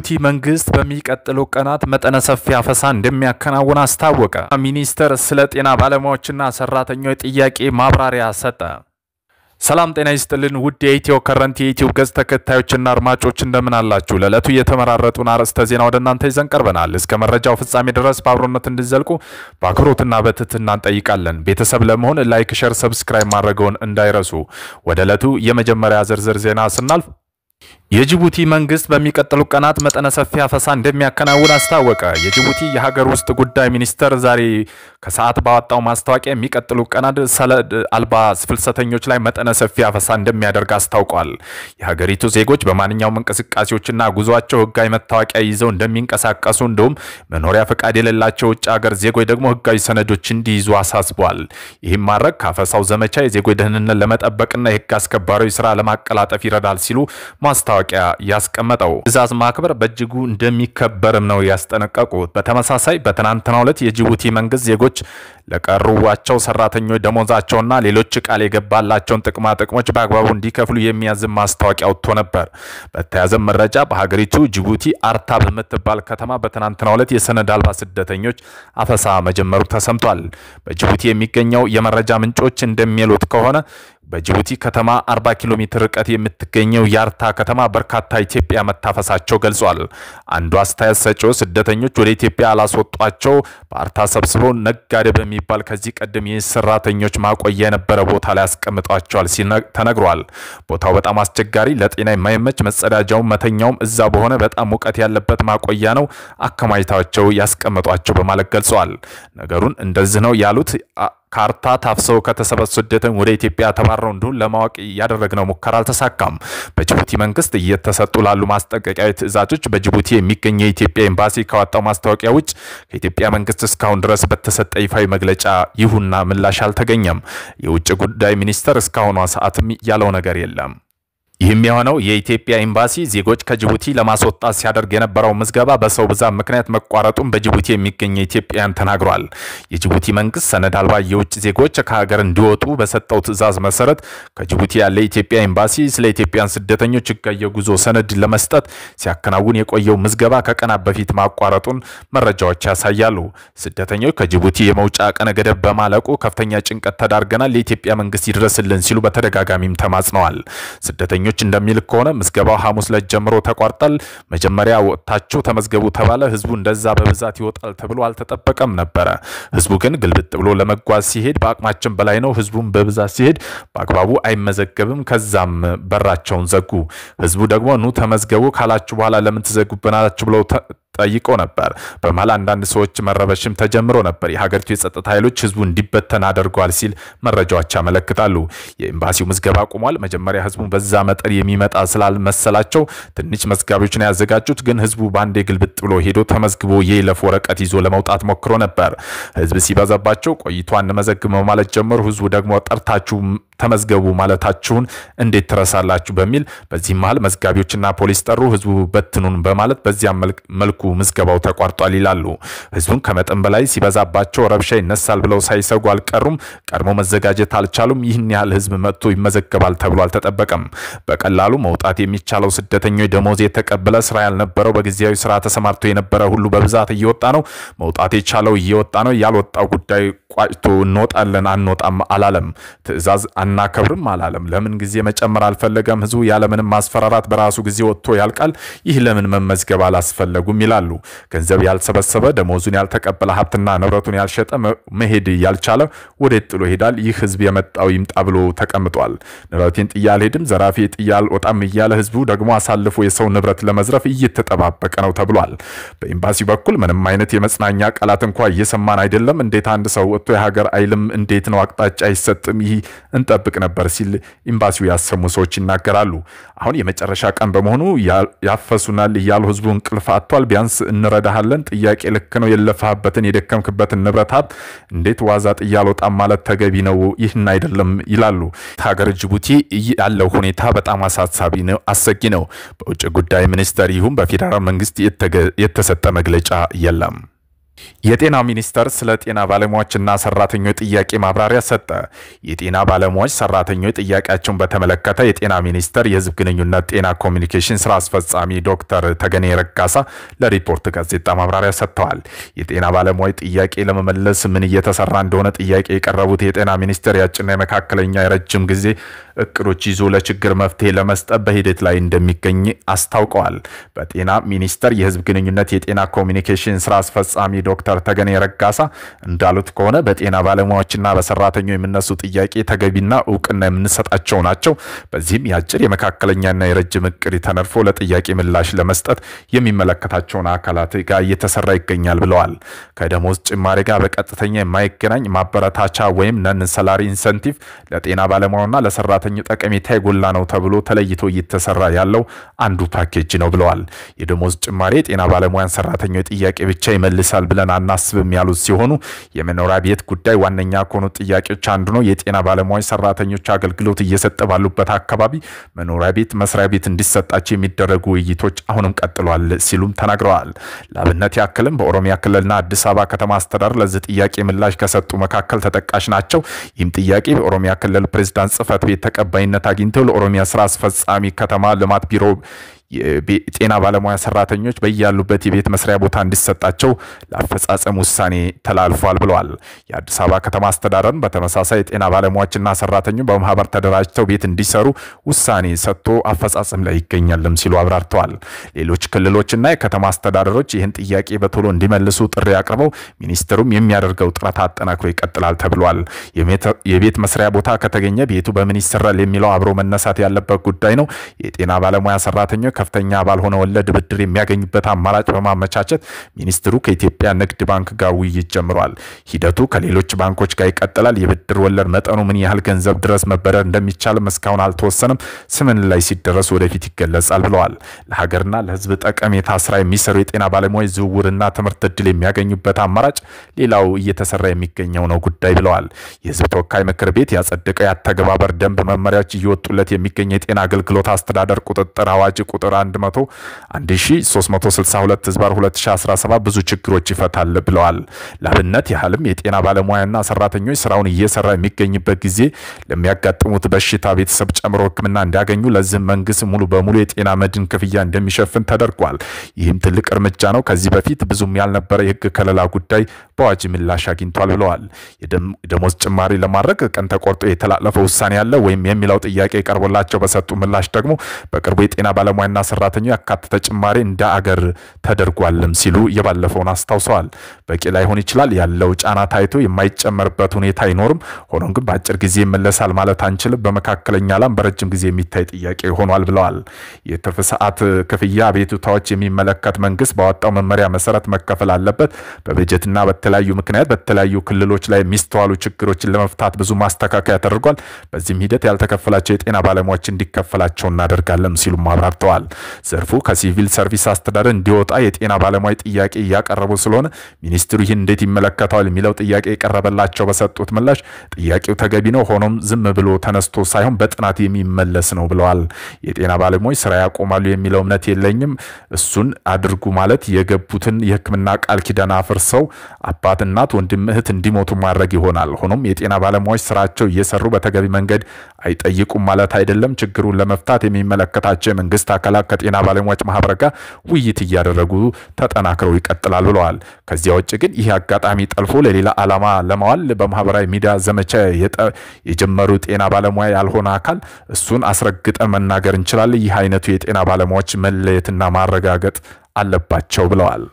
የጅቡቲ መንግስት በሚቀጥሉ ቀናት መጠነ ሰፊ አፈሳ እንደሚያከናውን አስታወቀ። ሚኒስተር ስለ ጤና ባለሙያዎችና ሰራተኞች ጥያቄ ማብራሪያ ሰጠ። ሰላም ጤና ይስጥልን ውድ የኢትዮ ከረንት የዩቲዩብ ገጽ ተከታዮችና አድማጮች እንደምን አላችሁ? ለዕለቱ የተመራረጡን አርዕስተ ዜና ወደ እናንተ ይዘን ቀርበናል። እስከ መረጃው ፍጻሜ ድረስ በአብሮነት እንድትዘልቁ በአክብሮትና በትህትና እንጠይቃለን። ቤተሰብ ለመሆን ላይክ፣ ሼር፣ ሰብስክራይብ ማድረግዎን እንዳይረሱ። ወደ ዕለቱ የመጀመሪያ ዝርዝር ዜና ስናልፍ የጅቡቲ መንግስት በሚቀጥሉ ቀናት መጠነ ሰፊ አፈሳ እንደሚያከናውን አስታወቀ። የጅቡቲ የሀገር ውስጥ ጉዳይ ሚኒስተር ዛሬ ከሰዓት ባወጣው ማስታወቂያ የሚቀጥሉ ቀናት ሰነድ አልባ ፍልሰተኞች ላይ መጠነ ሰፊ አፈሳ እንደሚያደርግ አስታውቋል። የሀገሪቱ ዜጎች በማንኛውም እንቅስቃሴዎችና ጉዟቸው ህጋዊ መታወቂያ ይዘው እንደሚንቀሳቀሱ እንዲሁም መኖሪያ ፈቃድ የሌላቸው ውጭ ሀገር ዜጎች ደግሞ ህጋዊ ሰነዶች እንዲይዙ አሳስቧል። ይህም ማድረግ ካፈሳው ዘመቻ የዜጎች ደህንነት ለመጠበቅና የህግ አስከባሪዎች ስራ ለማቀላጠፍ ይረዳል ሲሉ ማስታወቂያ ያስቀመጠው። ትዕዛዝ ማክበር በእጅጉ እንደሚከበርም ነው ያስጠነቀቁት። በተመሳሳይ በትናንትናው ዕለት የጅቡቲ መንግስት ዜጎች ለቀሩዋቸው ሰራተኞች ደሞዛቸውና ሌሎች ቃል የገባላቸውን ጥቅማ ጥቅሞች በአግባቡ እንዲከፍሉ የሚያዝ ማስታወቂያ ወጥቶ ነበር። በተያያዘ መረጃ በሀገሪቱ ጅቡቲ አርታ በምትባል ከተማ በትናንትናው ዕለት የሰነድ አልባ ስደተኞች አፈሳ መጀመሩ ተሰምቷል። በጅቡቲ የሚገኘው የመረጃ ምንጮች እንደሚሉት ከሆነ በጅቡቲ ከተማ 40 ኪሎ ሜትር ርቀት የምትገኘው ያርታ ከተማ በርካታ ኢትዮጵያ መታፈሳቸው ገልጿል። አንዱ አስተያየት ሰጪው ስደተኞች ወደ ኢትዮጵያ አላስወጧቸው በአርታ ሰብስበው ነጋዴ በሚባል ከዚህ ቀደም የሰራተኞች ማቆያ የነበረ ቦታ ላይ ያስቀምጧቸዋል ሲል ተነግሯል። ቦታው በጣም አስቸጋሪ፣ ለጤና የማይመች፣ መጸዳጃው መተኛውም እዛ በሆነ በጣም ሙቀት ያለበት ማቆያ ነው አከማይታቸው ያስቀምጧቸው በማለት ገልጸዋል። ነገሩን እንደዚህ ነው ያሉት ካርታ ታፍሰው ከተሰበሰቡ ስደተኞች ወደ ኢትዮጵያ ተባረው እንደሆነ ለማወቅ ያደረግነው ሙከራ አልተሳካም። በጅቡቲ መንግስት እየተሰጡ ላሉ ማስጠንቀቂያ ትዕዛዞች በጅቡቲ የሚገኘው የኢትዮጵያ ኤምባሲ ካወጣው ማስታወቂያ ውጭ ከኢትዮጵያ መንግስት እስካሁን ድረስ በተሰጠ ይፋዊ መግለጫ ይሁንና ምላሽ አልተገኘም። የውጭ ጉዳይ ሚኒስተር እስካሁኗ ሰዓትም ያለው ነገር የለም። ይህም የሆነው የኢትዮጵያ ኤምባሲ ዜጎች ከጅቡቲ ለማስወጣት ሲያደርግ የነበረው ምዝገባ በሰው ብዛት ምክንያት መቋረጡን በጅቡቲ የሚገኙ ኢትዮጵያውያን ተናግሯል። የጅቡቲ መንግስት ሰነድ አልባ የውጭ ዜጎች ከሀገር እንዲወጡ በሰጠው ትዕዛዝ መሰረት ከጅቡቲ ያለ የኢትዮጵያ ኤምባሲ ስለ ኢትዮጵያን ስደተኞች ህጋዊ የጉዞ ሰነድ ለመስጠት ሲያከናውን የቆየው ምዝገባ ከቀናት በፊት ማቋረጡን መረጃዎች ያሳያሉ። ስደተኞች ከጅቡቲ የመውጫ ቀነ ገደብ በማለቁ ከፍተኛ ጭንቀት ተዳርገናል፣ የኢትዮጵያ መንግስት ይድረስልን ሲሉ በተደጋጋሚም ተማጽነዋል። ስደተኞች እንደሚል ከሆነ ምዝገባው ሐሙስ ዕለት ጀምሮ ተቋርጧል። መጀመሪያ ወጣችሁ ተመዝገቡ ተባለ። ህዝቡ እንደዛ በብዛት ይወጣል ተብሎ አልተጠበቀም ነበር። ህዝቡ ግን ግልብጥ ብሎ ለመጓዝ ሲሄድ በአቅማችን በላይ ነው። ህዝቡም በብዛት ሲሄድ በአግባቡ አይመዘገብም። ከዛም በራቸውን ዘጉ። ህዝቡ ደግሞ ኑ ተመዝገቡ ካላችሁ በኋላ ለምን ትዘጉብናላችሁ ብለው ጠይቆ ነበር። በመሃል አንዳንድ ሰዎች መረበሽም ተጀምሮ ነበር። የሀገሪቱ የጸጥታ ኃይሎች ህዝቡ እንዲበተን አድርገዋል ሲል መረጃዎች ያመለክታሉ። የኤምባሲው ምዝገባ ቆሟል። መጀመሪያ ህዝቡ በዛ መጠን የሚመጣ ስላልመሰላቸው ትንሽ መዝጋቢዎችን ያዘጋጁት፣ ግን ህዝቡ ባንዴ ግልብጥ ብሎ ሄዶ ተመዝግቦ የይለፍ ወረቀት ይዞ ለመውጣት ሞክሮ ነበር። ህዝብ ሲበዛባቸው ቆይቶ አንመዘግበው ማለት ጀመሩ። ህዝቡ ደግሞ ጠርታችሁ ተመዝገቡ ማለታችሁን እንዴት ትረሳላችሁ በሚል በዚህ መሃል መዝጋቢዎችና ፖሊስ ጠሩ። ህዝቡ በትኑን በማለት በዚያ መልኩ ምዝገባው ተቋርጧል ይላሉ። ህዝቡን ከመጠን በላይ ሲበዛባቸው ረብሻ ይነሳል ብለው ሳይሰጉ አልቀሩም። ቀድሞ መዘጋጀት አልቻሉም። ይህን ያህል ህዝብ መጥቶ ይመዘገባል ተብሎ አልተጠበቀም። በቀላሉ መውጣት የሚቻለው ስደተኞች ደሞዝ የተቀበለ ስራ ያልነበረው በጊዜያዊ ስራ ተሰማርቶ የነበረ ሁሉ በብዛት እየወጣ ነው። መውጣት የቻለው እየወጣ ነው። ያልወጣው ጉዳይ ቋጭቶ እንወጣለን አንወጣም አላለም። ትዕዛዝ አናከብርም አላለም። ለምን ጊዜ መጨመር አልፈለገም። ህዝቡ ያለምንም ማስፈራራት በራሱ ጊዜ ወጥቶ ያልቃል። ይህ ለምን መመዝገብ አላስፈለጉም ይላሉ። ገንዘብ ያልሰበሰበ ደሞዙን ያልተቀበለ ሀብትና ንብረቱን ያልሸጠ መሄድ ያልቻለ ወዴት ጥሎ ይሄዳል? ይህ ህዝብ የመጣው ይምጣ ብሎ ተቀምጧል። ንብረቴን ጥዬ አልሄድም፣ ዘራፊ ጥዬ አልወጣም እያለ ህዝቡ ደግሞ አሳልፎ የሰው ንብረት ለመዝረፍ እየተጠባበቀ ነው ተብሏል። በኤምባሲው በኩል ምንም አይነት የመጽናኛ ቃላት እንኳን እየሰማን አይደለም። እንዴት አንድ ሰው ወጥቶ የሀገር አይልም? እንዴት ነው አቅጣጫ አይሰጥም? ይህ እንጠብቅ ነበር ሲል ኤምባሲው ያሰሙ ሰዎች ይናገራሉ። አሁን የመጨረሻ ቀን በመሆኑ ያፈሱናል እያሉ ህዝቡ እንቅልፍ አጥቷል። ቢያንስ እንረዳሃለን፣ ጥያቄ ልክ ነው፣ የለፋህበትን የደከምክበትን ንብረት ሀብት እንዴት ዋዛ ጥዬ አልወጣም ማለት ተገቢ ነው? ይህን አይደለም ይላሉ። ሀገር ጅቡቲ ያለው ሁኔታ በጣም አሳሳቢ ነው፣ አሰጊ ነው። በውጭ ጉዳይ ሚኒስቴር ይሁን በፌደራል መንግስት የተሰጠ መግለጫ የለም። የጤና ሚኒስቴር ስለ ጤና ባለሙያዎችና ሰራተኞች ጥያቄ ማብራሪያ ሰጠ። የጤና ባለሙያዎች ሰራተኞች ጥያቄያቸውን በተመለከተ የጤና ሚኒስቴር የህዝብ ግንኙነት ጤና ኮሚኒኬሽን ስራ አስፈጻሚ ዶክተር ተገኔ ረጋሳ ለሪፖርት ጋዜጣ ማብራሪያ ሰጥተዋል። የጤና ባለሙያዎች ጥያቄ ለመመለስ ምን እየተሰራ እንደሆነ ጥያቄ የቀረቡት የጤና ሚኒስቴር ያጭና የመካከለኛ የረጅም ጊዜ እቅዶች ይዞ ለችግር መፍትሄ ለመስጠት በሂደት ላይ እንደሚገኝ አስታውቀዋል። በጤና ሚኒስቴር የህዝብ ግንኙነት የጤና ኮሚኒኬሽን ስራ አስፈጻሚ ዶክተር ተገኔ ረጋሳ እንዳሉት ከሆነ በጤና ባለሙያዎችና በሰራተኞች የሚነሱ ጥያቄ ተገቢና እውቅና የምንሰጣቸው ናቸው። በዚህም ያጭር የመካከለኛና የረጅም እቅድ ተነድፎ ለጥያቄ ምላሽ ለመስጠት የሚመለከታቸውን አካላት ጋር እየተሰራ ይገኛል ብለዋል። ከደሞዝ ጭማሪ ጋር በቀጥተኛ የማይገናኝ ማበረታቻ ወይም ነን ሰላሪ ኢንሰንቲቭ ለጤና ባለሙያውና ለሰራተኞች ጠቀሜታ የጎላ ነው ተብሎ ተለይቶ እየተሰራ ያለው አንዱ ፓኬጅ ነው ብለዋል። የደሞዝ ጭማሪ የጤና ባለሙያን ሰራተኞች ጥያቄ ብቻ ይመልሳል ብለን አናስብም ያሉት ሲሆኑ የመኖሪያ ቤት ጉዳይ ዋነኛ ከሆኑ ጥያቄዎች አንዱ ነው። የጤና ባለሙያዎች ሰራተኞች አገልግሎት እየሰጠ ባሉበት አካባቢ መኖሪያ ቤት መስሪያ ቤት እንዲሰጣቸው የሚደረጉ ውይይቶች አሁንም ቀጥሏል ሲሉም ተናግረዋል። ለአብነት ያክልም በኦሮሚያ ክልልና አዲስ አበባ ከተማ አስተዳደር ለዚህ ጥያቄ ምላሽ ከሰጡ መካከል ተጠቃሽ ናቸው። ይህም ጥያቄ በኦሮሚያ ክልል ፕሬዝዳንት ጽህፈት ቤት ተቀባይነት አግኝተው ለኦሮሚያ ስራ አስፈጻሚ ከተማ ልማት ቢሮ ጤና ባለሙያ ሰራተኞች በያሉበት የቤት መስሪያ ቦታ እንዲሰጣቸው ለአፈጻጸም ውሳኔ ተላልፏል ብለዋል። የአዲስ አበባ ከተማ አስተዳደር በተመሳሳይ ጤና ባለሙያዎችና ሰራተኞች በማህበር ተደራጅተው ቤት እንዲሰሩ ውሳኔ ሰጥቶ አፈጻጸም ላይ ይገኛልም ሲሉ አብራርተዋል። ሌሎች ክልሎችና የከተማ አስተዳደሮች ይህን ጥያቄ በቶሎ እንዲመልሱ ጥሪ አቅርበው ሚኒስትሩም የሚያደርገው ጥረት አጠናክሮ ይቀጥላል ተብሏል። የቤት መስሪያ ቦታ ከተገኘ ቤቱ በምን ይሰራል የሚለው አብሮ መነሳት ያለበት ጉዳይ ነው። የጤና ባለሙያ ሰራተኞች ከፍተኛ ባልሆነ ወለድ ብድር የሚያገኙበት አማራጭ በማመቻቸት ሚኒስትሩ ከኢትዮጵያ ንግድ ባንክ ጋር ውይይት ጀምሯል። ሂደቱ ከሌሎች ባንኮች ጋር ይቀጥላል። የብድር ወለድ መጠኑ ምን ያህል ገንዘብ ድረስ መበደር እንደሚቻል እስካሁን አልተወሰነም። ስምን ላይ ሲደረስ ወደፊት ይገለጻል ብለዋል። ለሀገርና ለሕዝብ ጠቀሜታ ስራ የሚሰሩ የጤና ባለሙያዎች ዝውውርና ትምህርት እድል የሚያገኙበት አማራጭ ሌላው እየተሰራ የሚገኘው ነው ጉዳይ ብለዋል። የሕዝብ ተወካይ ምክር ቤት ያጸደቀው የአተገባበር ደንብ መመሪያዎች እየወጡለት የሚገኝ የጤና አገልግሎት አስተዳደር ቁጥጥር አዋጅ ቁጥር 1362/2017 ብዙ ችግሮች ይፈታል ብለዋል። ለአብነት ያህልም የጤና ባለሙያና ሰራተኞች ስራውን እየሰራ የሚገኝበት ጊዜ ለሚያጋጥሙት በሽታ ቤተሰብ ጨምሮ ሕክምና እንዲያገኙ ለዚህ መንግስት ሙሉ በሙሉ የጤና መድን ክፍያ እንደሚሸፍን ተደርጓል። ይህም ትልቅ እርምጃ ነው። ከዚህ በፊት ብዙም ያልነበረ የህግ ከለላ ጉዳይ በአዋጅ ምላሽ አግኝቷል ብለዋል። የደሞዝ ጭማሪ ለማድረግ ቀን ተቆርጦ የተላለፈ ውሳኔ ያለ ወይም የሚለው ጥያቄ ቀርቦላቸው በሰጡ ምላሽ ደግሞ በቅርቡ የጤና ባለሙያና ሰራተኞች ያካተተ ጭማሪ እንደ አገር ተደርጓልም ሲሉ የባለፈውን አስታውሰዋል። በቂ ላይሆን ይችላል ያለው ጫና ታይቶ የማይጨመርበት ሁኔታ አይኖርም። ሆኖም ግን በአጭር ጊዜ ይመለሳል ማለት አንችልም። በመካከለኛ ላም በረጅም ጊዜ የሚታይ ጥያቄ ሆኗል ብለዋል። የትርፍ ሰዓት ክፍያ ቤቱታዎች የሚመለከት መንግስት ባወጣው መመሪያ መሰረት መከፈል አለበት። በበጀትና በተለያዩ ምክንያት በተለያዩ ክልሎች ላይ የሚስተዋሉ ችግሮችን ለመፍታት ብዙ ማስተካከያ ተደርጓል። በዚህም ሂደት ያልተከፈላቸው የጤና ባለሙያዎች እንዲከፈላቸው እናደርጋለን ሲሉ አብራርተዋል። ዘርፉ ከሲቪል ሰርቪስ አስተዳደር እንዲወጣ የጤና ባለሙያ ጥያቄ እያቀረቡ ስለሆነ ሚኒስትሩ ይህን እንዴት ይመለከታል የሚለው ጥያቄ የቀረበላቸው በሰጡት ምላሽ ጥያቄው ተገቢ ነው፣ ሆኖም ዝም ብሎ ተነስቶ ሳይሆን በጥናት የሚመለስ ነው ብለዋል። የጤና ባለሙያዎች ስራ ያቆማሉ የሚለው እምነት የለኝም። እሱን አድርጉ ማለት የገቡትን የሕክምና ቃል ኪዳን አፍርሰው አባት፣ እናት፣ ወንድም፣ እህት እንዲሞቱ ማድረግ ይሆናል። ሆኖም የጤና ባለሙያዎች ስራቸው እየሰሩ በተገቢ መንገድ አይጠይቁም ማለት አይደለም። ችግሩን ለመፍታት የሚመለከታቸው የመንግስት አካላት ከጤና ባለሙያዎች ማህበር ጋር ውይይት እያደረጉ ተጠናክረው ይቀጥላል ብለዋል። ከዚያ ውጭ ግን ይህ አጋጣሚ ጠልፎ ለሌላ ዓላማ ለማዋል በማህበራዊ ሚዲያ ዘመቻ የጀመሩ ጤና ባለሙያ ያልሆነ አካል እሱን አስረግጠን መናገር እንችላለን። ይህ አይነቱ የጤና ባለሙያዎች መለየትና ማረጋገጥ አለባቸው ብለዋል።